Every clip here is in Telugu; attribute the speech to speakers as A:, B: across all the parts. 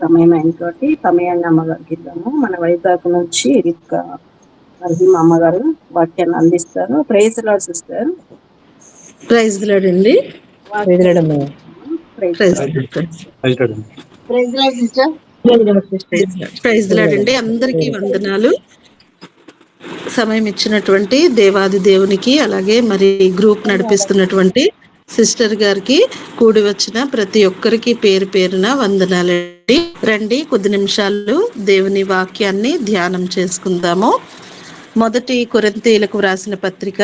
A: సమయం అయినతోటి సమయాన్ని అమ్మగారికి ఇద్దాము. మన వైజాగ్ నుంచి రిత్కా నరసింహ అమ్మగారు వాక్యాన్ని అందిస్తారు. Praise Lord sister.
B: Praise Lord అండి.
A: వాక్యం
B: ప్రైజ్ లార్డ్ అండి. అందరికీ వందనాలు. సమయం ఇచ్చినటువంటి దేవాది దేవునికి, అలాగే మరి గ్రూప్ నడిపిస్తున్నటువంటి సిస్టర్ గారికి, కూడి వచ్చిన ప్రతి ఒక్కరికి పేరు పేరున వందనాలండి. రండి కొద్ది నిమిషాలు దేవుని వాక్యాన్ని ధ్యానం చేసుకుందాము. మొదటి కొరింథీయులకు వ్రాసిన పత్రిక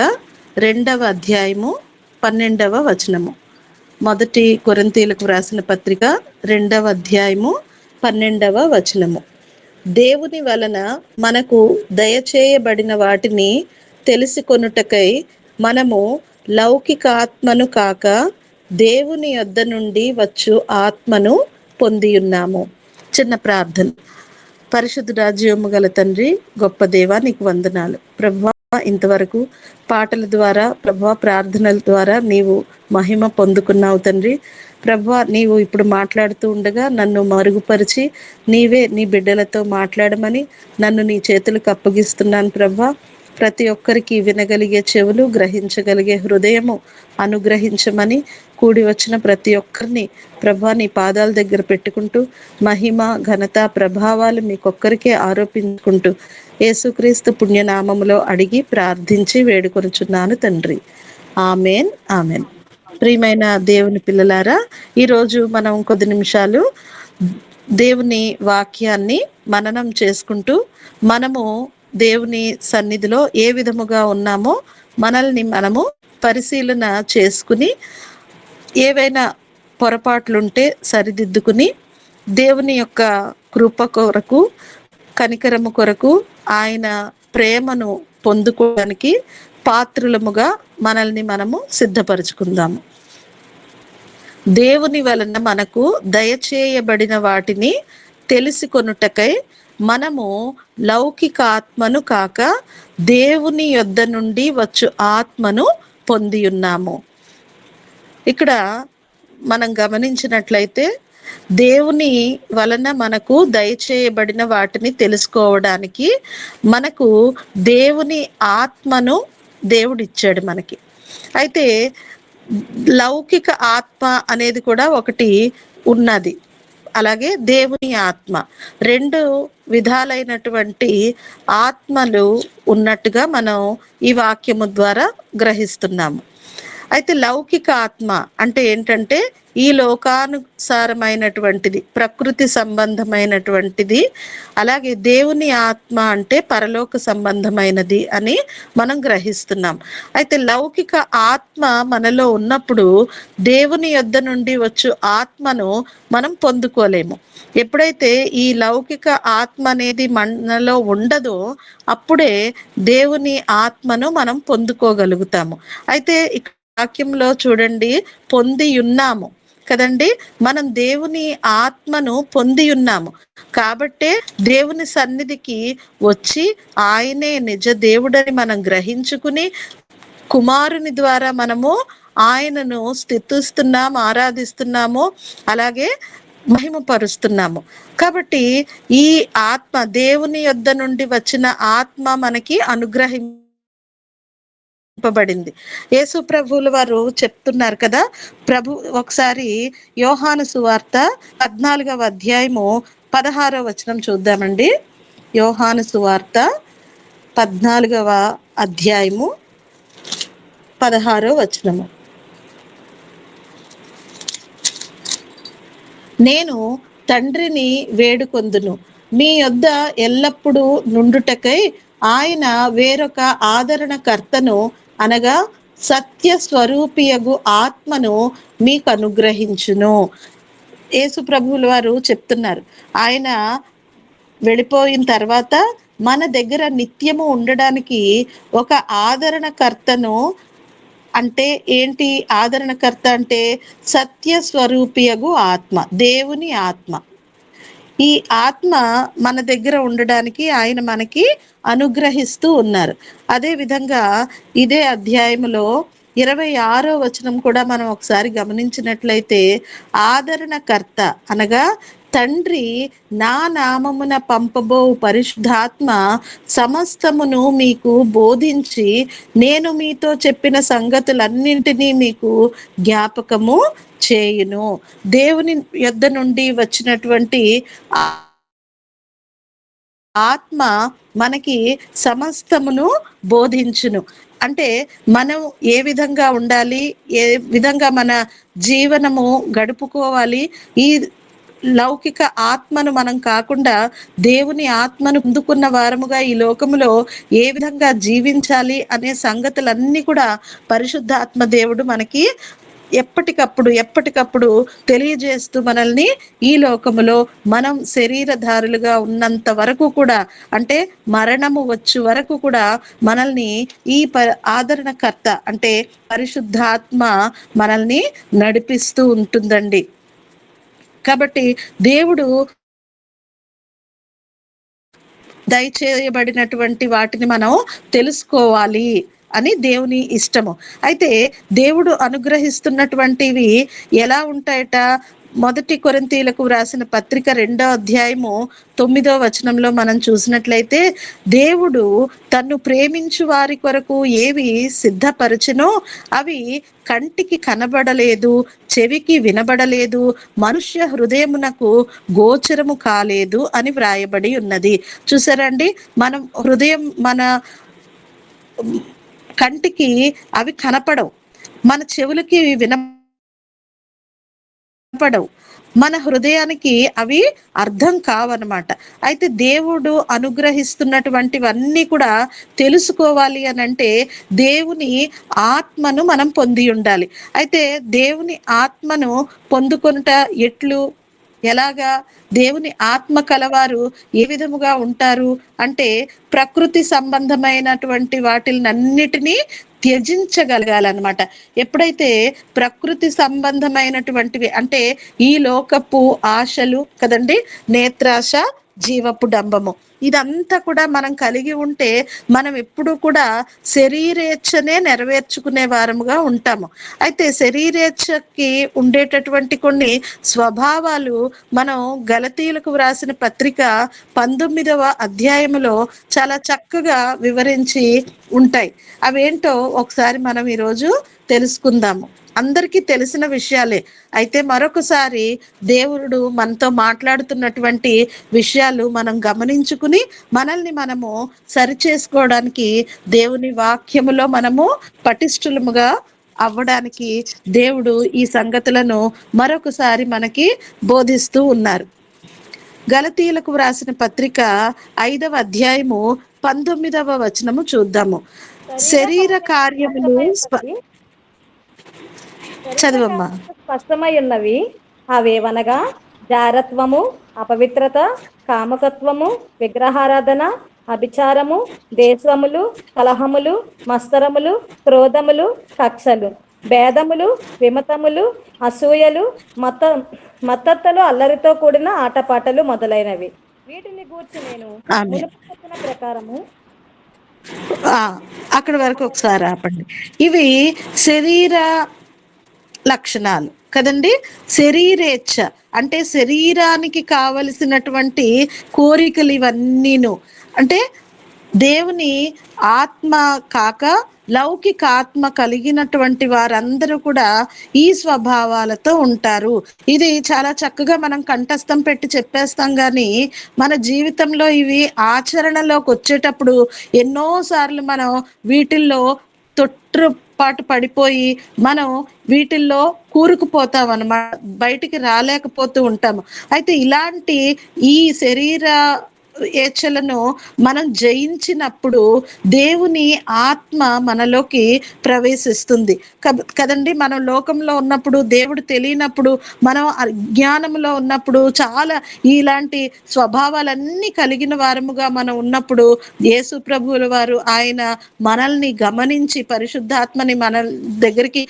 B: 2వ అధ్యాయము 12వ వచనము. మొదటి కొరింథీయులకు వ్రాసిన పత్రిక 2వ అధ్యాయము 12వ వచనము. దేవుని వలన మనకు దయచేయబడిన వాటిని తెలుసుకొనుటకై మనము లౌకిక ఆత్మను కాక దేవుని యొద్ద నుండి వచ్చు ఆత్మను పొందియున్నాము. చిన్న ప్రార్థన. పరిశుద్ధుడా, జీవము గల తండ్రి, గొప్ప దేవా, నీకు వందనాలు ప్రభువా. ఇంతవరకు పాటల ద్వారా ప్రభువా, ప్రార్థనల ద్వారా నీవు మహిమ పొందుకున్నావు తండ్రి. ప్రభువా, నీవు ఇప్పుడు మాట్లాడుతూ ఉండగా నన్ను మరుగుపరిచి నీవే నీ బిడ్డలతో మాట్లాడమని నన్ను నీ చేతులకు అప్పగిస్తున్నాను ప్రభువా. ప్రతి ఒక్కరికి వినగలిగే చెవులు, గ్రహించగలిగే హృదయము అనుగ్రహించమని కూడి వచ్చిన ప్రతి ఒక్కరిని ప్రభువా నీ పాదాల దగ్గర పెట్టుకుంటూ మహిమ, ఘనత, ప్రభావాలు మీకొక్కరికే ఆరోపించుకుంటూ యేసుక్రీస్తు పుణ్యనామములో అడిగి ప్రార్థించి వేడుకొనుచున్నాను తండ్రి. Amen, amen. ప్రియమైన దేవుని పిల్లలారా, ఈరోజు మనం కొద్ది నిమిషాలు దేవుని వాక్యాన్ని మననం చేసుకుంటూ మనము దేవుని సన్నిధిలో ఏ విధముగా ఉన్నామో మనల్ని మనము పరిశీలన చేసుకుని ఏవైనా పొరపాట్లుంటే సరిదిద్దుకుని దేవుని యొక్క కృప కొరకు, కనికరము కొరకు, ఆయన ప్రేమను పొందుకోవడానికి పాత్రులముగా మనల్ని మనము సిద్ధపరచుకుందాము. దేవుని వలన మనకు దయచేయబడిన వాటిని తెలుసుకొనుటకై మనము లౌకిక ఆత్మను కాక దేవుని యొద్ద నుండి వచ్చు ఆత్మను పొంది ఉన్నాము. ఇక్కడ మనం గమనించినట్లయితే దేవుని వలన మనకు దయచేయబడిన వాటిని తెలుసుకోవడానికి మనకు దేవుని ఆత్మను దేవుడిచ్చాడు మనకి. అయితే లౌకిక ఆత్మ అనేది కూడా ఒకటి ఉన్నది, అలాగే దేవుని ఆత్మ, రెండు విధాలైనటువంటి ఆత్మలు ఉన్నట్టుగా మనం ఈ వాక్యము ద్వారా గ్రహిస్తున్నాము. అయితే లౌకిక ఆత్మ అంటే ఏంటంటే ఈ లోకానుసారమైనటువంటిది, ప్రకృతి సంబంధమైనటువంటిది. అలాగే దేవుని ఆత్మ అంటే పరలోక సంబంధమైనది అని మనం గ్రహిస్తున్నాం. అయితే లౌకిక ఆత్మ మనలో ఉన్నప్పుడు దేవుని యొద్ద నుండి వచ్చు ఆత్మను మనం పొందుకోలేము. ఎప్పుడైతే ఈ లౌకిక ఆత్మ అనేది మనలో ఉండదో అప్పుడే దేవుని ఆత్మను మనం పొందుకోగలుగుతాము. అయితే వాక్యంలో చూడండి, పొంది ఉన్నాము కదండి. మనం దేవుని ఆత్మను పొంది ఉన్నాము కాబట్టే దేవుని సన్నిధికి వచ్చి ఆయనే నిజ దేవుడని మనం గ్రహించుకుని కుమారుని ద్వారా మనము ఆయనను స్తుతిస్తున్నాము, ఆరాధిస్తున్నాము, అలాగే మహిమపరుస్తున్నాము. కాబట్టి ఈ ఆత్మ, దేవుని యొద్ద నుండి వచ్చిన ఆత్మ మనకి అనుగ్రహింపబడింది. యేసు ప్రభువుల వారు చెప్తున్నారు కదా, ప్రభు ఒకసారి యోహాను సువార్త 14వ అధ్యాయము 16వ వచనం చూద్దామండి. యోహాను సువార్త 14వ అధ్యాయము 16వ వచనము. నేను తండ్రిని వేడుకొందును, మీ యొద్ద ఎల్లప్పుడూ నుండుటకై ఆయన వేరొక ఆదరణకర్తను, అనగా సత్య స్వరూపియగు ఆత్మను మీకు అనుగ్రహించును. యేసు ప్రభువుల వారు చెప్తున్నారు, ఆయన వెళ్ళిపోయిన తర్వాత మన దగ్గర నిత్యము ఉండడానికి ఒక ఆదరణకర్తను, అంటే ఏంటి ఆదరణకర్త అంటే సత్య స్వరూపియగు ఆత్మ, దేవుని ఆత్మ. ఈ ఆత్మ మన దగ్గర ఉండడానికి ఆయన మనకి అనుగ్రహిస్తూ ఉన్నారు. అదే విధంగా ఇదే అధ్యాయములో 26వ వచనం కూడా మనం ఒకసారి గమనించినట్లయితే ఆదరణకర్త అనగా తండ్రి నా నామమున పంపబో పరిశుద్ధాత్మ సమస్తమును మీకు బోధించి నేను మీతో చెప్పిన సంగతులన్నింటినీ మీకు జ్ఞాపకము చేయును. దేవుని యొద్ద నుండి వచ్చినటువంటి ఆత్మ మనకి సమస్తమును బోధించును. అంటే మనం ఏ విధంగా ఉండాలి, ఏ విధంగా మన జీవనము గడుపుకోవాలి, ఈ లౌకిక ఆత్మను మనం కాకుండా దేవుని ఆత్మను పొందుకున్న వారముగా ఈ లోకములో ఏ విధంగా జీవించాలి అనే సంగతులన్నీ కూడా పరిశుద్ధాత్మ దేవుడు మనకి ఎప్పటికప్పుడు తెలియజేస్తూ మనల్ని ఈ లోకములో మనం శరీరధారులుగా ఉన్నంత వరకు కూడా, అంటే మరణము వచ్చు వరకు కూడా మనల్ని ఈ ఆదరణకర్త అంటే పరిశుద్ధాత్మ మనల్ని నడిపిస్తూ ఉంటుందండి. కాబట్టి దేవుడు దయచేయబడినటువంటి వాటిని మనం తెలుసుకోవాలి అని దేవుని ఇష్టము. అయితే దేవుడు అనుగ్రహిస్తున్నటువంటివి ఎలా ఉంటాయట? 1 కొరింథీయులకు వ్రాసిన పత్రిక 2వ అధ్యాయము 9వ వచనంలో మనం చూసినట్లయితే, దేవుడు తన్ను ప్రేమించు వారి కొరకు ఏవి సిద్ధపరచెనో అవి కంటికి కనబడలేదు, చెవికి వినబడలేదు, మనుష్య హృదయమునకు గోచరము కాలేదు అని వ్రాయబడి ఉన్నది. చూసారండి, మనం హృదయం, మన కంటికి అవి కనపడవు, మన చెవులకి వినపడవు, మన హృదయానికి అవి అర్థం కావన్నమాట. అయితే దేవుడు అనుగ్రహిస్తున్నటువంటివన్నీ కూడా తెలుసుకోవాలి అని అంటే దేవుని ఆత్మను మనం పొంది ఉండాలి. అయితే దేవుని ఆత్మను పొందుకొనుట ఎట్లు, ఎలాగా? దేవుని ఆత్మ కలవారు ఏ విధముగా ఉంటారు అంటే ప్రకృతి సంబంధమైనటువంటి వాటినన్నిటినీ త్యజించగలగాలన్నమాట. ఎప్పుడైతే ప్రకృతి సంబంధమైనటువంటివి అంటే ఈ లోకపు ఆశలు కదండి, నేత్రాశ, జీవపు డంబము, ఇదంతా కూడా మనం కలిగి ఉంటే మనం ఎప్పుడు కూడా శరీరేచ్ఛనే నెరవేర్చుకునే వారముగా ఉంటాము. అయితే శరీరేచ్ఛకి ఉండేటటువంటి కొన్ని స్వభావాలు మనం గలతీయులకు వ్రాసిన పత్రిక 19వ అధ్యాయములో చాలా చక్కగా వివరించి ఉంటాయి. అవేంటో ఒకసారి మనం ఈరోజు తెలుసుకుందాము. అందరికీ తెలిసిన విషయాలే, అయితే మరొకసారి దేవుడు మనతో మాట్లాడుతున్నటువంటి విషయాలు మనం గమనించుకుని మనల్ని మనము సరిచేసుకోవడానికి, దేవుని వాక్యములో మనము పటిష్ఠులముగా అవ్వడానికి దేవుడు ఈ సంగతులను మరొకసారి మనకి బోధిస్తూ ఉన్నారు. గలతీయులకు వ్రాసిన పత్రిక 5వ అధ్యాయము 19వ వచనము చూద్దాము. శరీర కార్యములు చదవమ్మా.
C: స్పష్టమై ఉన్నవి, అవేవనగా జారత్వము, అపవిత్రత, కామకత్వము, విగ్రహారాధన, అభిచారము, దేశములు, కలహములు, మస్తరములు, క్రోధములు, కక్షలు, భేదములు, విమతములు, అసూయలు, మత్తత్తలు, అల్లరితో కూడిన ఆటపాటలు మొదలైనవి. వీటిని గూర్చి నేను మునుపు చెప్పిన ప్రకారము
B: అక్కడ వరకు ఒకసారి ఆపండి. ఇవి శరీర లక్షణాలు కదండి. శరీరేచ్ఛ అంటే శరీరానికి కావలసినటువంటి కోరికలు ఇవన్నీను. అంటే దేవుని ఆత్మ కాక లౌకిక ఆత్మ కలిగినటువంటి వారందరూ కూడా ఈ స్వభావాలతో ఉంటారు. ఇది చాలా చక్కగా మనం కంఠస్థం పెట్టి చెప్పేస్తాం, కానీ మన జీవితంలో ఇవి ఆచరణలోకి వచ్చేటప్పుడు ఎన్నోసార్లు మనం వీటిల్లో తొట్టుపాటు పడిపోయి మనం వీటిల్లో కూరుకుపోతాం అన్నమాట, బయటికి రాలేకపోతూ ఉంటాము. అయితే ఇలాంటి ఈ శరీర ఏచ్ఛలను మనం జయించినప్పుడు దేవుని ఆత్మ మనలోకి ప్రవేశిస్తుంది కదండి. మనం లోకంలో ఉన్నప్పుడు, దేవుడు తెలియనప్పుడు, మనం అజ్ఞానంలో ఉన్నప్పుడు, చాలా ఇలాంటి స్వభావాలన్నీ కలిగిన వారముగా మనం ఉన్నప్పుడు యేసు ప్రభువుల వారు ఆయన మనల్ని గమనించి పరిశుద్ధాత్మని మన దగ్గరికి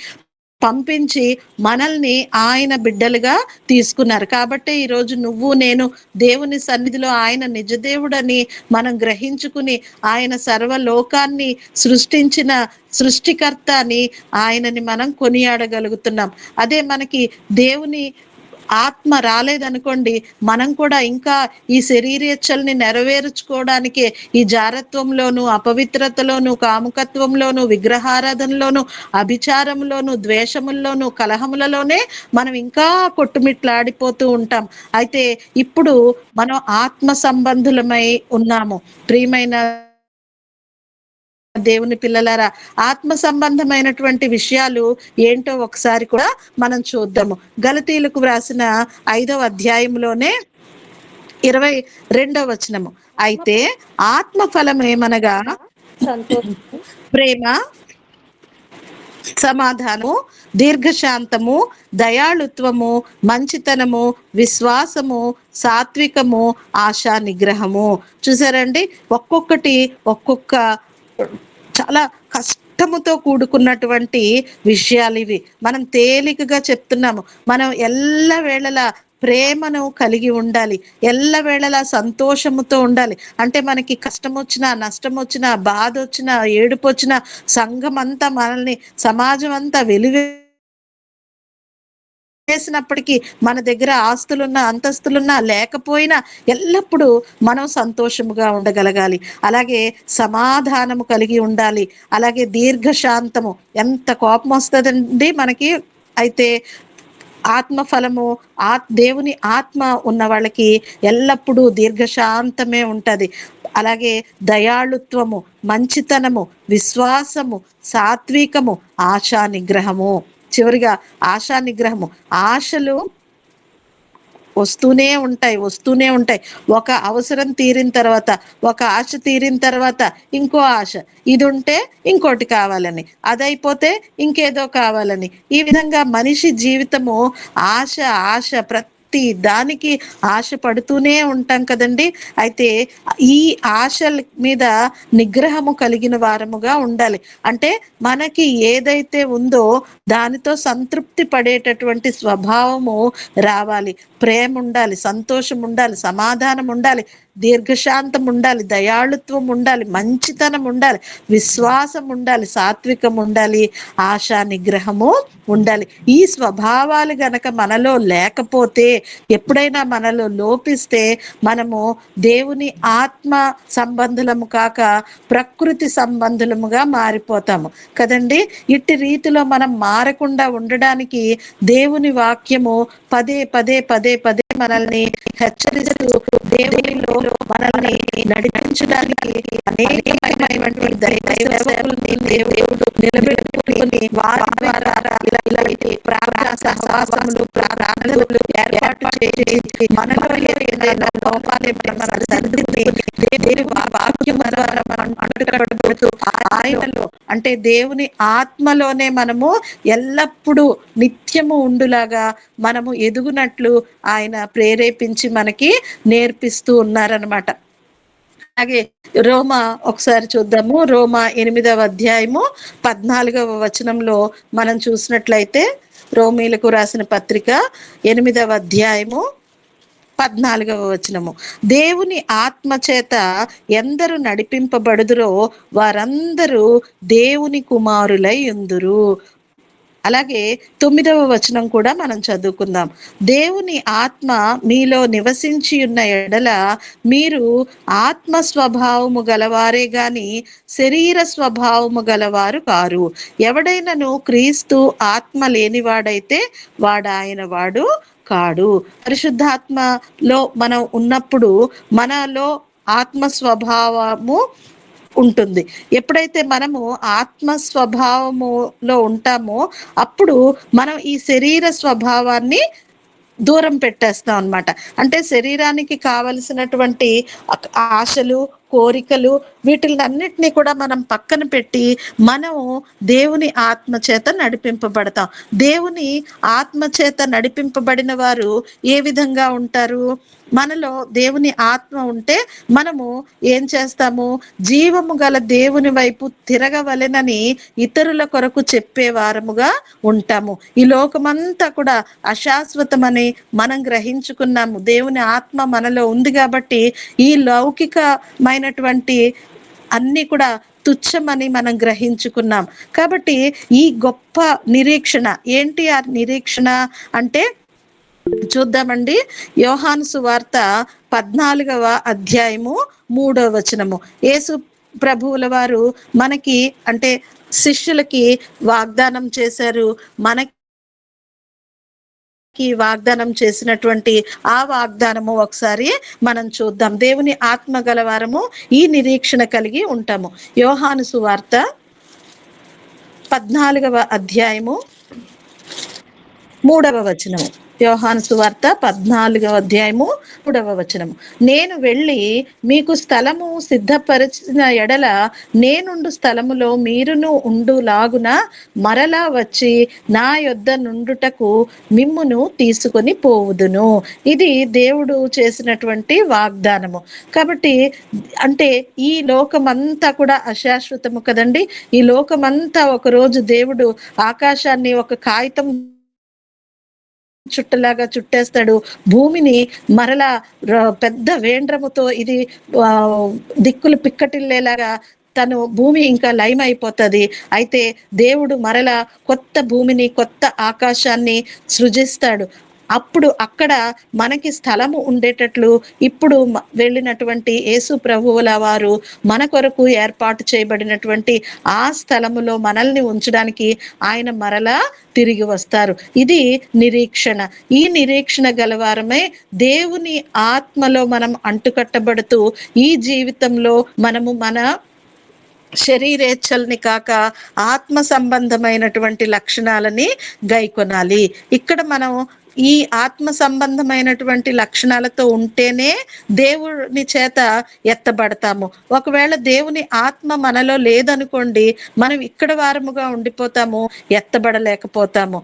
B: పంపించి మనల్ని ఆయన బిడ్డలుగా తీసుకున్నారు. కాబట్టి ఈరోజు నువ్వు నేను దేవుని సన్నిధిలో ఆయన నిజదేవుడని మనం గ్రహించుకుని ఆయన సర్వలోకాన్ని సృష్టించిన సృష్టికర్త అని ఆయనని మనం కొనియాడగలుగుతున్నాం. అదే మనకి దేవుని ఆత్మ రాలేదనుకోండి, మనం కూడా ఇంకా ఈ శరీరేచ్ఛల్ని నెరవేర్చుకోవడానికే ఈ జారత్వంలోను, అపవిత్రతలోను, కాముకత్వంలోను, విగ్రహారాధనలోను, అభిచారంలోను, ద్వేషముల్లోను, కలహములలోనే మనం ఇంకా కొట్టుమిట్లాడిపోతూ ఉంటాం. అయితే ఇప్పుడు మనం ఆత్మ సంబంధులమై ఉన్నాము. ప్రియమైన దేవుని పిల్లలారా, ఆత్మ సంబంధమైనటువంటి విషయాలు ఏంటో ఒకసారి కూడా మనం చూద్దాము. గలతీయులకు వ్రాసిన 5వ అధ్యాయంలోనే 22వ వచనము. అయితే ఆత్మ ఫలం ఏమనగా
C: సంతోషము,
B: ప్రేమ, సమాధానము, దీర్ఘశాంతము, దయాళుత్వము, మంచితనము, విశ్వాసము, సాత్వికము, ఆశా నిగ్రహము. చూసారండి, ఒక్కొక్కటి ఒక్కొక్క చాలా కష్టముతో కూడుకున్నటువంటి విషయాలు ఇవి. మనం తేలికగా చెప్తున్నాము. మనం ఎల్లవేళలా ప్రేమను కలిగి ఉండాలి, ఎల్లవేళలా సంతోషముతో ఉండాలి. అంటే మనకి కష్టం వచ్చినా, నష్టం వచ్చినా, బాధ వచ్చినా, ఏడుపు వచ్చినా, సంఘం అంతా మనల్ని, సమాజం అంతా చేసినప్పటికీ, మన దగ్గర ఆస్తులున్నా, అంతస్తులున్నా, లేకపోయినా ఎల్లప్పుడూ మనం సంతోషముగా ఉండగలగాలి. అలాగే సమాధానము కలిగి ఉండాలి. అలాగే దీర్ఘశాంతము. ఎంత కోపం వస్తుందండి మనకి. అయితే ఆత్మ ఫలము, దేవుని ఆత్మ ఉన్న వాళ్ళకి ఎల్లప్పుడూ దీర్ఘశాంతమే ఉంటది. అలాగే దయాళుత్వము, మంచితనము, విశ్వాసము, సాత్వికము, ఆశా నిగ్రహము. చివరిగా ఆశా నిగ్రహము. ఆశలు వస్తూనే ఉంటాయి. ఒక అవసరం తీరిన తర్వాత, ఒక ఆశ తీరిన తర్వాత ఇంకో ఆశ. ఇది ఉంటే ఇంకోటి కావాలని, అదైపోతే ఇంకేదో కావాలని. ఈ విధంగా మనిషి జీవితము ఆశ ఆశ ప్రతి దానికి ఆశ పడుతూనే ఉంటాం కదండి. అయితే ఈ ఆశల మీద నిగ్రహము కలిగిన వారముగా ఉండాలి. అంటే మనకి ఏదైతే ఉందో దానితో సంతృప్తి పడేటటువంటి స్వభావము రావాలి. ప్రేమ ఉండాలి, సంతోషం ఉండాలి, సమాధానం ఉండాలి, దీర్ఘశాంతం ఉండాలి, దయాళుత్వం ఉండాలి, మంచితనం ఉండాలి, విశ్వాసం ఉండాలి, సాత్వికం ఉండాలి, ఆశా నిగ్రహము ఉండాలి. ఈ స్వభావాలు గనక మనలో లేకపోతే, ఎప్పుడైనా మనలో లోపిస్తే, మనము దేవుని ఆత్మ సంబంధులము కాక ప్రకృతి సంబంధులముగా మారిపోతాము కదండి. ఇట్టి రీతిలో మనం మారకుండా ఉండడానికి దేవుని వాక్యము పదే పదే పదే పదే మనల్ని హెచ్చరిస్తూ, దేవునిలో మనల్ని నడిపించడానికి అనేకమైనటువంటి దైవ సేవల్ని దేవుడు నిలబెట్టుకుని వారి ద్వారా ఇలాంటి ప్రార్థన సహవాసములు, ప్రార్థనలు ఏర్పాటు చేసి మనలో ఏదైనా లోపాలు మన సరిదిద్ది దేవుని వాక్యం ద్వారా మనం అంటుకట్టబడుతూ ఆయనలో, అంటే దేవుని ఆత్మలోనే మనము ఎల్లప్పుడూ నిత్యము ఉండులాగా మనము ఎదుగునట్లు ఆయన ప్రేరేపించి మనకి నేర్పిస్తూ ఉన్నారనమాట. అలాగే రోమా ఒకసారి చూద్దాము. రోమా 8వ అధ్యాయము 14వ వచనంలో మనం చూసినట్లయితే, రోమీలకు రాసిన పత్రిక 8వ అధ్యాయము 14వ వచనము. దేవుని ఆత్మ చేత ఎందరు నడిపింపబడుదురో వారందరూ దేవుని కుమారులై ఉందురు. అలాగే 9వ వచనం కూడా మనం చదువుకుందాం. దేవుని ఆత్మ మీలో నివసించి ఉన్న ఎడల మీరు ఆత్మ స్వభావము గలవారే గాని శరీర స్వభావము గలవారు కారు. ఎవడైనను క్రీస్తు ఆత్మ లేనివాడైతే వాడాయన వాడు కాడు. పరిశుద్ధాత్మలో మనం ఉన్నప్పుడు మనలో ఆత్మ స్వభావము ఉంటుంది. ఎప్పుడైతే మనము ఆత్మ స్వభావములో ఉంటామో అప్పుడు మనం ఈ శరీర స్వభావాన్ని దూరం పెట్టేస్తాం అన్నమాట. అంటే శరీరానికి కావలసినటువంటి ఆశలు, కోరికలు, వీటిలన్నిటినీ కూడా మనం పక్కన పెట్టి మనము దేవుని ఆత్మ చేత నడిపింపబడతాం. దేవుని ఆత్మ చేత నడిపింపబడిన వారు ఏ విధంగా ఉంటారు? మనలో దేవుని ఆత్మ ఉంటే మనము ఏం చేస్తాము? జీవము గల దేవుని వైపు తిరగవలెనని ఇతరుల కొరకు చెప్పే వారముగా ఉంటాము. ఈ లోకమంతా కూడా అశాశ్వతమని మనం గ్రహించుకున్నాము. దేవుని ఆత్మ మనలో ఉంది కాబట్టి ఈ లౌకికమైనటువంటి అన్ని కూడా తుచ్చమని మనం గ్రహించుకున్నాం. కాబట్టి ఈ గొప్ప నిరీక్షణ ఏంటి? ఆ నిరీక్షణ అంటే చూద్దామండి. యోహాను సువార్త 14వ అధ్యాయము 3వ వచనము. యేసు ప్రభువుల వారు మనకి అంటే శిష్యులకి వాగ్దానం చేశారు. మనకి వాగ్దానం చేసినటువంటి ఆ వాగ్దానము ఒకసారి మనం చూద్దాం. దేవుని ఆత్మ గలవారము ఈ నిరీక్షణ కలిగి ఉంటాము. యోహాను సువార్త 14వ అధ్యాయము 3వ వచనము. యోహాను సువార్త 14వ అధ్యాయము 3వ వచనము. నేను వెళ్ళి మీకు స్థలము సిద్ధపరిచిన ఎడల నేనుండు స్థలములో మీరును ఉండులాగున మరలా వచ్చి నా యొద్ద నుండుటకు మిమ్మును తీసుకొని పోవుదును. ఇది దేవుడు చేసినటువంటి వాగ్దానము. కాబట్టి అంటే ఈ లోకమంతా కూడా అశాశ్వతము కదండి. ఈ లోకమంతా ఒకరోజు దేవుడు ఆకాశాన్ని ఒక కాగితం చుట్టలాగా చుట్టేస్తాడు. భూమిని మరలా పెద్ద వేండ్రముతో ఇది దిక్కులు పిక్కటిల్లేలాగా తను భూమి ఇంకా లయం అయిపోతుంది. అయితే దేవుడు మరలా కొత్త భూమిని కొత్త ఆకాశాన్ని సృజిస్తాడు. అప్పుడు అక్కడ మనకి స్థలము ఉండేటట్లు ఇప్పుడు వెళ్ళినటువంటి యేసు ప్రభువుల వారు మన కొరకు ఏర్పాటు చేయబడినటువంటి ఆ స్థలములో మనల్ని ఉంచడానికి ఆయన మరలా తిరిగి వస్తారు. ఇది నిరీక్షణ. ఈ నిరీక్షణ గలవారమే దేవుని ఆత్మలో మనం అంటుకట్టబడుతూ ఈ జీవితంలో మనము మన శరీరేచ్ఛల్ని కాక ఆత్మ సంబంధమైనటువంటి లక్షణాలని గైకొనాలి. ఇక్కడ మనం ఈ ఆత్మ సంబంధమైనటువంటి లక్షణాలతో ఉంటేనే దేవుని చేత ఎత్తబడతాము. ఒకవేళ దేవుని ఆత్మ మనలో లేదనుకోండి, మనం ఇక్కడ వారముగా ఉండిపోతాము, ఎత్తబడలేకపోతాము.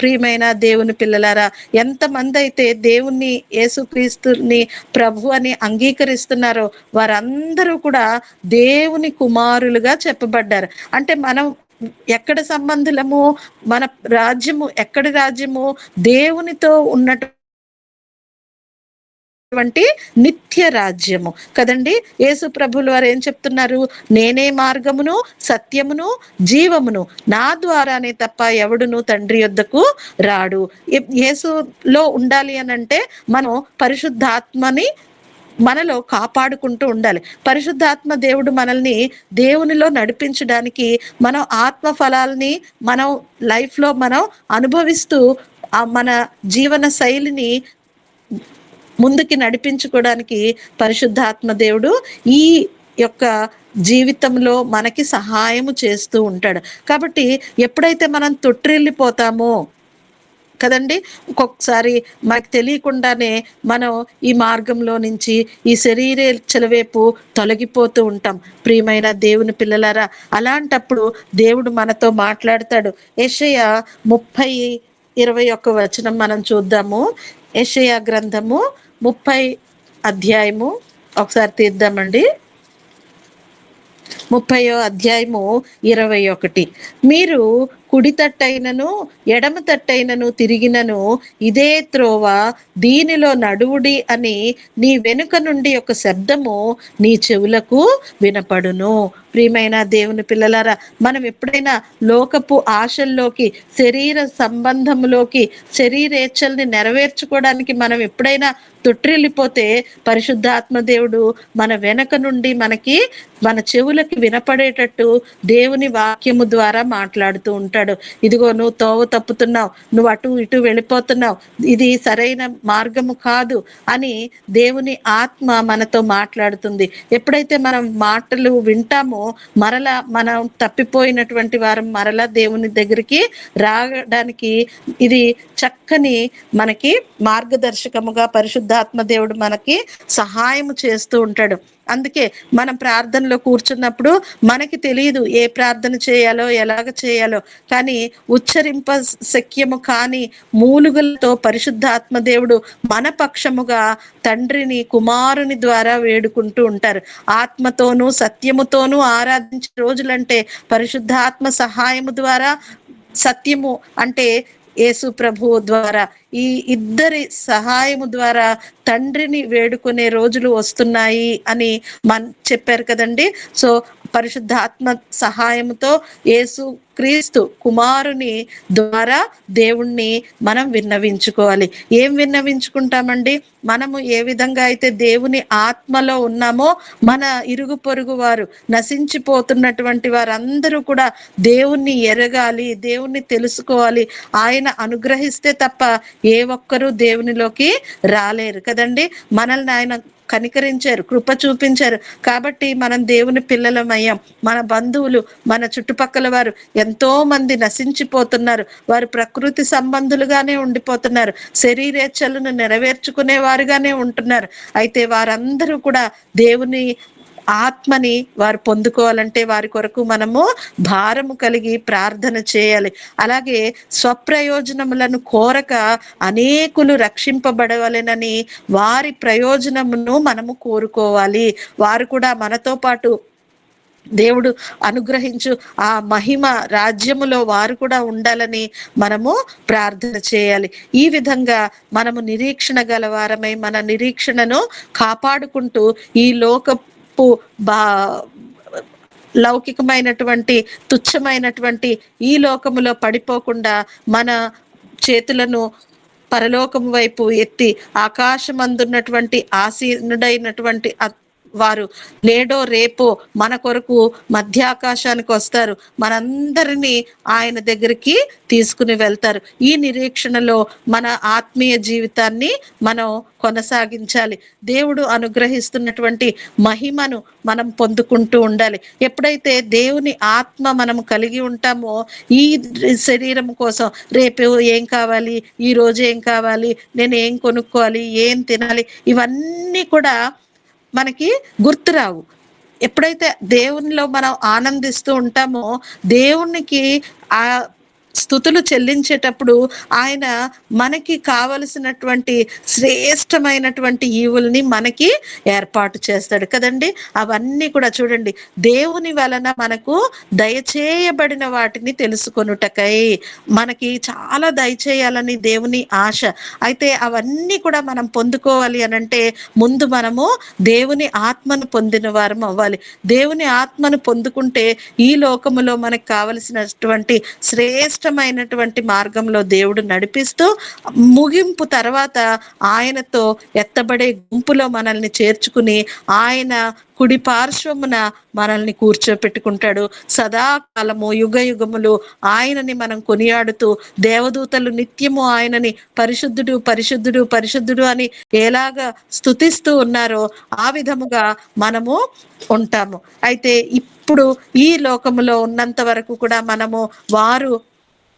B: ప్రియమైన దేవుని పిల్లలారా, ఎంతమంది అయితే దేవుణ్ణి యేసుక్రీస్తుని ప్రభు అని అంగీకరిస్తున్నారో వారందరూ కూడా దేవుని కుమారులుగా చెప్పబడ్డారు. అంటే మనం ఎక్కడ సంబంధులము, మన రాజ్యము ఎక్కడి రాజ్యము, దేవునితో ఉన్నటువంటి నిత్య రాజ్యము కదండి. యేసు ప్రభువుల వారు ఏం చెప్తున్నారు? నేనే మార్గమును సత్యమును జీవమును, నా ద్వారానే తప్ప ఎవడును తండ్రి యొద్దకు రాడు. యేసులో ఉండాలి అని అంటే మనం పరిశుద్ధాత్మని మనలో కాపాడుకుంటూ ఉండాలి. పరిశుద్ధాత్మ దేవుడు మనల్ని దేవునిలో నడిపించడానికి మనం ఆత్మ ఫలాల్ని మనం లైఫ్లో మనం అనుభవిస్తూ మన జీవన శైలిని ముందుకి నడిపించుకోవడానికి పరిశుద్ధాత్మ దేవుడు ఈ యొక్క జీవితంలో మనకి సహాయము చేస్తూ ఉంటాడు. కాబట్టి ఎప్పుడైతే మనం తొట్టిల్లిపోతామో కదండి, ఒక్కొక్కసారి మనకు తెలియకుండానే మనం ఈ మార్గంలో నుంచి ఈ శరీరేచ్ఛల వైపు తొలగిపోతూ ఉంటాం. ప్రియమైన దేవుని పిల్లలారా, అలాంటప్పుడు దేవుడు మనతో మాట్లాడతాడు. యెషయా 30:21 వచనం మనం చూద్దాము. యెషయా గ్రంథము 30 అధ్యాయము ఒకసారి తీద్దామండి. 30వ అధ్యాయము 21. మీరు కుడి తట్టైనను ఎడమ తట్టైనను తిరిగినను ఇదే త్రోవ, దీనిలో నడువుడి అని నీ వెనుక నుండి ఒక శబ్దము నీ చెవులకు వినపడును. ప్రియమైన దేవుని పిల్లలారా, మనం ఎప్పుడైనా లోకపు ఆశల్లోకి, శరీర సంబంధంలోకి, శరీరేచ్ఛల్ని నెరవేర్చుకోవడానికి మనం ఎప్పుడైనా తొట్టిల్లిపోతే పరిశుద్ధాత్మ దేవుడు మన వెనక నుండి మనకి మన చెవులకి వినపడేటట్టు దేవుని వాక్యము ద్వారా మాట్లాడుతూ ఉంటాడు. ఇదిగో నువ్వు తోవ తప్పుతున్నావు, నువ్వు అటు ఇటు వెళ్ళిపోతున్నావు, ఇది సరైన మార్గము కాదు అని దేవుని ఆత్మ మనతో మాట్లాడుతుంది. ఎప్పుడైతే మనం మాటలు వింటామో మరలా మనం తప్పిపోయినటువంటి వారం మరలా దేవుని దగ్గరికి రావడానికి ఇది చక్కని మనకి మార్గదర్శకముగా పరిశుద్ధాత్మ దేవుడు మనకి సహాయం చేస్తూ ఉంటాడు. అందుకే మనం ప్రార్థనలో కూర్చున్నప్పుడు మనకి తెలియదు ఏ ప్రార్థన చేయాలో ఎలాగ చేయాలో, కానీ ఉచ్చరింప శక్యము కాని మూలుగులతో పరిశుద్ధాత్మ దేవుడు మన పక్షముగా తండ్రిని కుమారుని ద్వారా వేడుకుంటూ ఉంటారు. ఆత్మతోనూ సత్యముతోనూ ఆరాధించే రోజులంటే పరిశుద్ధాత్మ సహాయము ద్వారా, సత్యము అంటే యేసు ప్రభువు ద్వారా ఈ ఇద్దరి సహాయము ద్వారా తండ్రిని వేడుకునే రోజులు వస్తున్నాయి అని చెప్పారు కదండి. సో పరిశుద్ధాత్మ సహాయంతో యేసు క్రీస్తు కుమారుని ద్వారా దేవుణ్ణి మనం విన్నవించుకోవాలి. ఏం విన్నవించుకుంటామండి? మనము ఏ విధంగా అయితే దేవుని ఆత్మలో ఉన్నామో మన ఇరుగు పొరుగు వారు, నశించిపోతున్నటువంటి వారందరూ కూడా దేవుణ్ణి ఎరగాలి, దేవుణ్ణి తెలుసుకోవాలి. ఆయన అనుగ్రహిస్తే తప్ప ఏ ఒక్కరూ దేవునిలోకి రాలేరు కదండి. మనల్ని ఆయన కనికరించారు, కృప చూపించారు కాబట్టి మనం దేవుని పిల్లలమయ్యాం. మన బంధువులు, మన చుట్టుపక్కల వారు ఎంతో మంది నశించిపోతున్నారు. వారు ప్రకృతి సంబంధులుగానే ఉండిపోతున్నారు, శరీరేచ్ఛలను నెరవేర్చుకునే వారుగానే ఉంటున్నారు. అయితే వారందరూ కూడా దేవుని ఆత్మని వారు పొందుకోవాలంటే వారి కొరకు మనము భారము కలిగి ప్రార్థన చేయాలి. అలాగే స్వప్రయోజనములను కోరక అనేకులు రక్షింపబడవలెనని వారి ప్రయోజనమును మనము కోరుకోవాలి. వారు కూడా మనతో పాటు దేవుడు అనుగ్రహించు ఆ మహిమ రాజ్యములో వారు కూడా ఉండాలని మనము ప్రార్థన చేయాలి. ఈ విధంగా మనము నిరీక్షణ గలవారమై మన నిరీక్షణను కాపాడుకుంటూ ఈ లోకపు లౌకికమైనటువంటి తుచ్చమైనటువంటి ఈ లోకములో పడిపోకుండా మన చేతులను పరలోకము వైపు ఎత్తి ఆకాశమందున్నటువంటి ఆసీనుడైనటువంటి వారు నేడో రేపో మన కొరకు మధ్యాకాశానికి వస్తారు, మనందరినీ ఆయన దగ్గరికి తీసుకుని వెళ్తారు. ఈ నిరీక్షణలో మన ఆత్మీయ జీవితాన్ని మనం కొనసాగించాలి. దేవుడు అనుగ్రహిస్తున్నటువంటి మహిమను మనం పొందుకుంటూ ఉండాలి. ఎప్పుడైతే దేవుని ఆత్మ మనం కలిగి ఉంటామో ఈ శరీరం కోసం రేపు ఏం కావాలి, ఈ రోజు ఏం కావాలి, నేను ఏం కొనుక్కోవాలి, ఏం తినాలి, ఇవన్నీ కూడా మనకి గుర్తురావు. ఎప్పుడైతే దేవునిలో మనం ఆనందిస్తూ ఉంటామో దేవునికి ఆ స్తుతులు చెల్లించేటప్పుడు ఆయన మనకి కావలసినటువంటి శ్రేష్టమైనటువంటి ఈవుల్ని మనకి ఏర్పాటు చేస్తాడు కదండి. అవన్నీ కూడా చూడండి, దేవుని వలన మనకు దయచేయబడిన వాటిని తెలుసుకొనుటకై మనకి చాలా దయచేయాలని దేవుని ఆశ. అయితే అవన్నీ కూడా మనం పొందుకోవాలి అనంటే ముందు మనము దేవుని ఆత్మను పొందిన వారం అవ్వాలి. దేవుని ఆత్మను పొందుకుంటే ఈ లోకములో మనకు కావలసినటువంటి శ్రేష్టమైనటువంటి మార్గంలో దేవుడు నడిపిస్తూ ముగింపు తర్వాత ఆయనతో ఎత్తబడే గుంపులో మనల్ని చేర్చుకుని ఆయన కుడి పార్శ్వమున మనల్ని కూర్చోపెట్టుకుంటాడు. సదాకాలము యుగ యుగములు ఆయనని మనం కొనియాడుతూ దేవదూతలు నిత్యము ఆయనని పరిశుద్ధుడు పరిశుద్ధుడు పరిశుద్ధుడు అని ఎలాగా స్తుతిస్తూ ఉన్నారో ఆ విధముగా మనము ఉంటాము. అయితే ఇప్పుడు ఈ లోకములో ఉన్నంత వరకు కూడా మనము వారు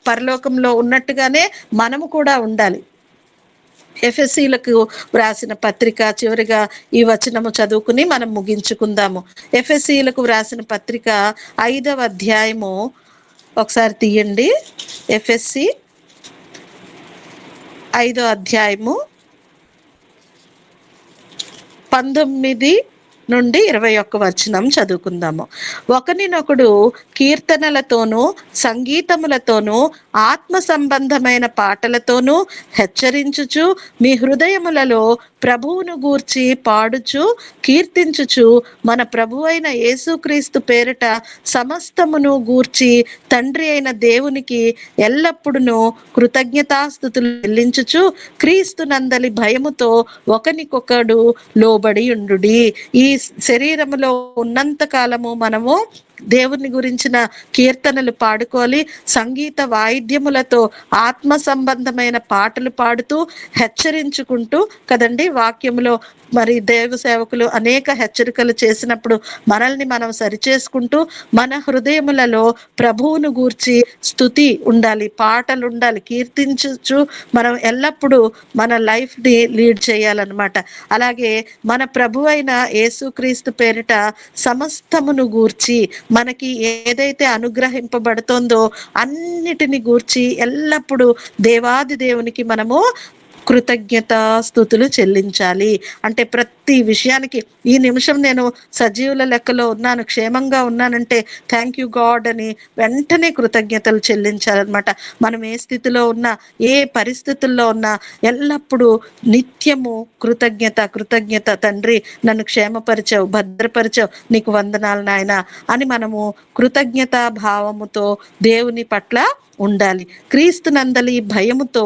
B: పరలోకంలో ఉన్నట్టుగానే మనము కూడా ఉండాలి. ఎఫెసీలకు వ్రాసిన పత్రిక చివరిగా ఈ వచనము చదువుకుని మనం ముగించుకుందాము. ఎఫెసీలకు వ్రాసిన పత్రిక 5వ అధ్యాయము ఒకసారి తీయండి. ఎఫెసీ 5వ అధ్యాయము 19 నుండి 21 వచనం చదువుకుందాము. ఒకనినొకడు కీర్తనలతోనూ సంగీతములతోనూ ఆత్మ సంబంధమైన పాటలతోనూ హెచ్చరించుచు మీ హృదయములలో ప్రభువును గూర్చి పాడుచు కీర్తించుచు మన ప్రభు అయిన యేసుక్రీస్తు పేరిట సమస్తమును గూర్చి తండ్రి అయిన దేవునికి ఎల్లప్పుడూ కృతజ్ఞతాస్తుతులు చెల్లించుచు క్రీస్తు నందలి భయముతో ఒకనికొకడు లోబడి ఉండుడి. ఈ శరీరములో ఉన్నంత కాలము మనము దేవుని గురించిన కీర్తనలు పాడుకోవాలి. సంగీత వాయిద్యములతో ఆత్మ సంబంధమైన పాటలు పాడుతూ హెచ్చరించుకుంటూ కదండి. వాక్యములో మరి దేవ సేవకులు అనేక హెచ్చరికలు చేసినప్పుడు మనల్ని మనం సరిచేసుకుంటూ మన హృదయములలో ప్రభువును గూర్చి స్తుతి ఉండాలి, పాటలు ఉండాలి, కీర్తించు మనం ఎల్లప్పుడూ మన లైఫ్ ని లీడ్ చేయాలన్నమాట. అలాగే మన ప్రభు అయిన యేసుక్రీస్తు పేరిట సమస్తమును గూర్చి మనకి ఏదైతే అనుగ్రహింపబడుతుందో అన్నిటిని గూర్చి ఎల్లప్పుడూ దేవాది దేవునికి మనము కృతజ్ఞతాస్తుతులు చెల్లించాలి. అంటే ప్రతి విషయానికి ఈ నిమిషం నేను సజీవుల లెక్కలో ఉన్నాను, క్షేమంగా ఉన్నానంటే థ్యాంక్ యూ గాడ్ అని వెంటనే కృతజ్ఞతలు చెల్లించాలన్నమాట. మనం ఏ స్థితిలో ఉన్నా, ఏ పరిస్థితుల్లో ఉన్నా ఎల్లప్పుడూ నిత్యము కృతజ్ఞత కృతజ్ఞత, తండ్రి నన్ను క్షేమపరిచావు, భద్రపరిచావు, నీకు వందనాలు నాయన అని మనము కృతజ్ఞతా భావముతో దేవుని పట్ల ఉండాలి. క్రీస్తు నందలి భయముతో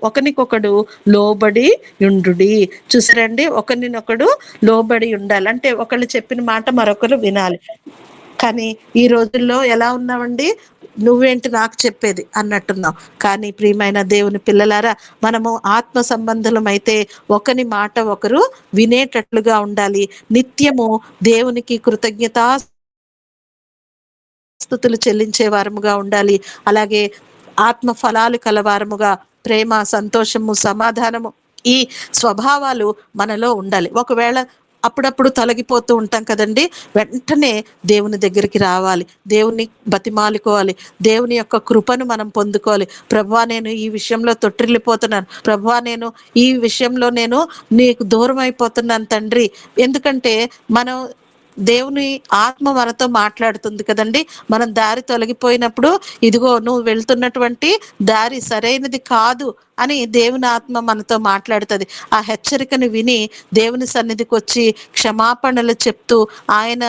B: ఒకనికొకడు లోబడి ఉండుడి. చూసారండి, ఒకరినొకడు లోబడి ఉండాలి అంటే ఒకళ్ళు చెప్పిన మాట మరొకరు వినాలి. కానీ ఈ రోజుల్లో ఎలా ఉన్నామండి, నువ్వేంటి నాకు చెప్పేది అన్నట్టున్నాం. కానీ ప్రియమైన దేవుని పిల్లలారా, మనము ఆత్మ సంబంధులం అయితే ఒకని మాట ఒకరు వినేటట్లుగా ఉండాలి. నిత్యము దేవునికి స్తుతులు చెల్లించే వారముగా ఉండాలి. అలాగే ఆత్మ ఫలాలు కలవారముగా, ప్రేమ, సంతోషము, సమాధానము, ఈ స్వభావాలు మనలో ఉండాలి. ఒకవేళ అప్పుడప్పుడు తొలగిపోతూ ఉంటాం కదండి, వెంటనే దేవుని దగ్గరికి రావాలి, దేవుని బతిమాలుకోవాలి, దేవుని యొక్క కృపను మనం పొందుకోవాలి. ప్రభువా, నేను ఈ విషయంలో తొట్టిల్లిపోతున్నాను, ప్రభువా నేను ఈ విషయంలో నేను నీకు దూరం అయిపోతున్నాను తండ్రి. ఎందుకంటే మనం దేవుని ఆత్మ మనతో మాట్లాడుతుంది కదండి. మనం దారి తొలగిపోయినప్పుడు ఇదిగో నువ్వు వెళ్తున్నటువంటి దారి సరైనది కాదు అని దేవుని ఆత్మ మనతో మాట్లాడుతుంది. ఆ హెచ్చరికను విని దేవుని సన్నిధికి వచ్చి క్షమాపణలు చెప్తూ ఆయన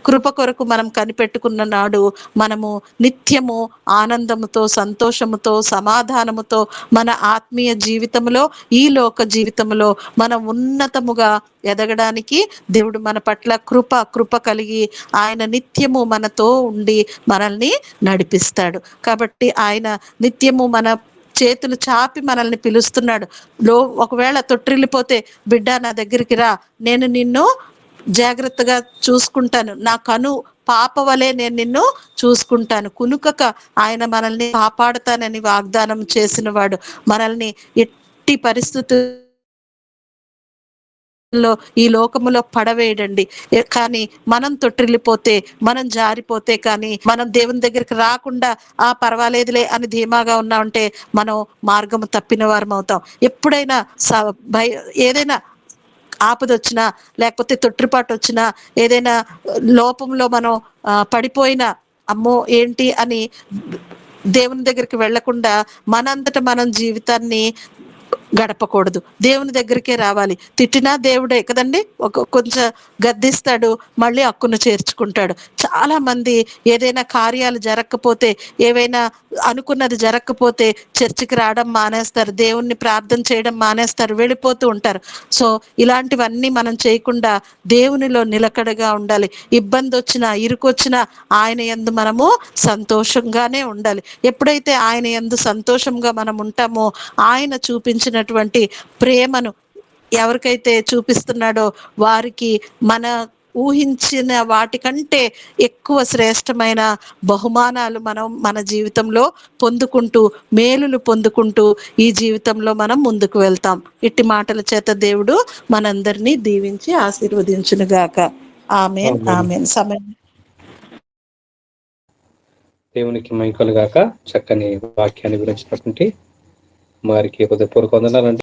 B: కృప కొరకు మనం కనిపెట్టుకున్న నాడు మనము నిత్యము ఆనందముతో, సంతోషముతో, సమాధానముతో మన ఆత్మీయ జీవితంలో, ఈ లోక జీవితంలో మనం ఉన్నతముగా ఎదగడానికి దేవుడు మన పట్ల కృప కలిగి ఆయన నిత్యము మనతో ఉండి మనల్ని నడిపిస్తాడు. కాబట్టి ఆయన నిత్యము మన చేతులు చాపి మనల్ని పిలుస్తున్నాడు. ఒకవేళ తొట్టిల్లిపోతే, బిడ్డ నా దగ్గరికి రా, నేను నిన్ను జాగ్రత్తగా చూసుకుంటాను, నా కను పాప వలె నేను నిన్ను చూసుకుంటాను, కునుకక ఆయన మనల్ని కాపాడుతానని వాగ్దానం చేసిన వాడు. మనల్ని ఎట్టి పరిస్థితుల్లో ఈ లోకములో పడవేయడండి. కానీ మనం తొట్టిల్లిపోతే, మనం జారిపోతే, కానీ మనం దేవుని దగ్గరికి రాకుండా పర్వాలేదులే అని ధీమాగా ఉన్నామంటే మనం మార్గము తప్పిన వారం అవుతాం. ఎప్పుడైనా ఏదైనా ఆపద వచ్చినా, లేకపోతే తొట్టిపాటు వచ్చినా, ఏదైనా లోపంలో మనం పడిపోయినా, అమ్మో ఏంటి అని దేవుని దగ్గరికి వెళ్లకుండా మనంతట మనం జీవితాన్ని గడపకూడదు. దేవుని దగ్గరికే రావాలి. తిట్టినా దేవుడే కదండి, కొంచెం గద్దిస్తాడు, మళ్ళీ హక్కును చేర్చుకుంటాడు. చాలా మంది ఏదైనా కార్యాలు జరగకపోతే, ఏవైనా అనుకున్నది జరగకపోతే చర్చికి రావడం మానేస్తారు, దేవుణ్ణి ప్రార్థన చేయడం మానేస్తారు, వెళ్ళిపోతూ ఉంటారు. సో ఇలాంటివన్నీ మనం చేయకుండా దేవునిలో నిలకడగా ఉండాలి. ఇబ్బంది వచ్చినా, ఇరుకొచ్చినా ఆయన యందు మనము సంతోషంగానే ఉండాలి. ఎప్పుడైతే ఆయన యందు సంతోషంగా మనం ఉంటామో, ఆయన చూపించినటువంటి ప్రేమను ఎవరికైతే చూపిస్తున్నాడో వారికి మన ఊహించిన వాటికంటే ఎక్కువ శ్రేష్టమైన బహుమానాలు మనం మన జీవితంలో పొందుకుంటూ, మేలులు పొందుకుంటూ ఈ జీవితంలో మనం ముందుకు వెళ్తాం. ఇట్టి మాటల చేత దేవుడు మనందరినీ దీవించి ఆశీర్వదించునుగాక. ఆమేన్, ఆమేన్. సమయం
D: దేవునికి మహిమ కలుగాక. చక్కని వాక్యాన్ని గురించినటువంటి వారికి హృదయపూర్వక వందనాలు.